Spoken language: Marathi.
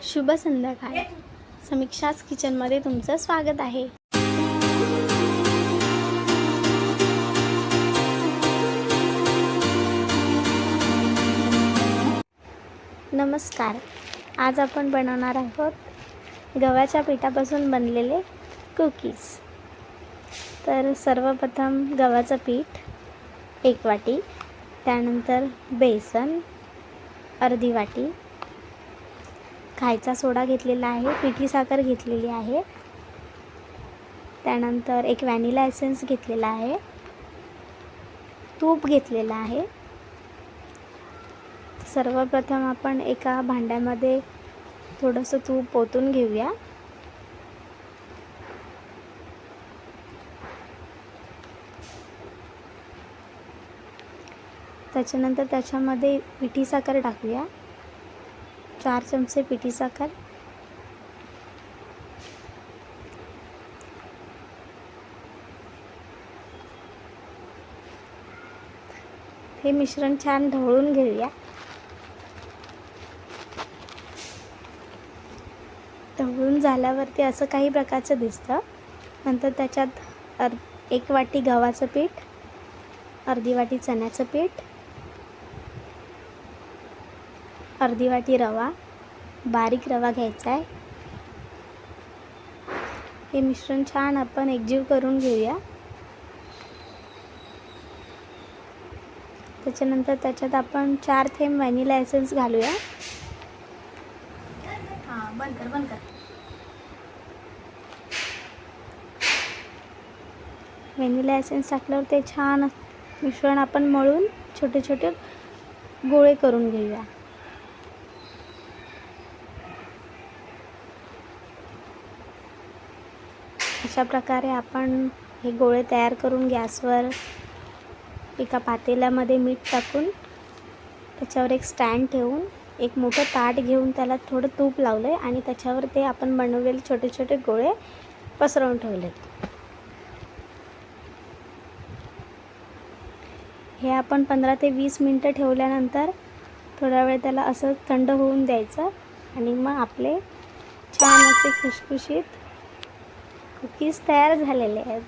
शुभ संध्याकाळ. समीक्षाच किचनमध्ये तुमचं स्वागत आहे. नमस्कार. आज आपण बनवणार आहोत गव्हाच्या पिठापासून बनलेले कुकीज. तर सर्वप्रथम गव्हाचं पीठ 1 वाटी, त्यानंतर बेसन अर्धी वाटी, खायचा सोडा घेतलेला आहे, पिठी साखर घेतलेली आहे, त्यानंतर एक व्हॅनिला एसेन्स घेतलेला आहे, तूप घेतलेला आहे. सर्वप्रथम आपण एका भांड्यामध्ये थोडंसं तूप ओतून घेऊया. त्याच्यानंतर त्याच्यामध्ये पिठी साखर टाकूया. 4 चमचे पिठी साखर, हे मिश्रण छान ढवळून घेऊया. ढवळून झाल्यावरती असं काही प्रकारचं दिसतं. नंतर त्याच्यात 1 वाटी गव्हाचं पीठ, अर्धी वाटी चण्याचं पीठ, अर्धी वाटी रवा, बारीक रवा घ्यायचा आहे. हे मिश्रण छान आपण एकजीव करून घेऊया. त्याच्यानंतर त्याच्यात आपण 4 थेंब व्हॅनिला एसेन्स घालूया. बंद कर. व्हॅनिला एसेन्स टाकल्यावर ते छान मिश्रण आपण मळून छोटे छोटे गोळे करून घेऊया. अशा प्रकारे आपण हे गोळे तयार करून गॅसवर एका पातेल्यामध्ये मीठ टाकून त्याच्यावर एक स्टँड ठेवून एक मोठं ताट घेऊन त्याला थोडं तूप लावलं आहे आणि त्याच्यावर ते आपण बनवलेले छोटे छोटे गोळे पसरवून ठेवलेत. हे आपण 15 ते 20 मिनटं ठेवल्यानंतर थोडा वेळ त्याला असं थंड होऊन द्यायचं आणि मग आपले छान असे खुसखुशीत कुकीज तयार झालेले आहेत.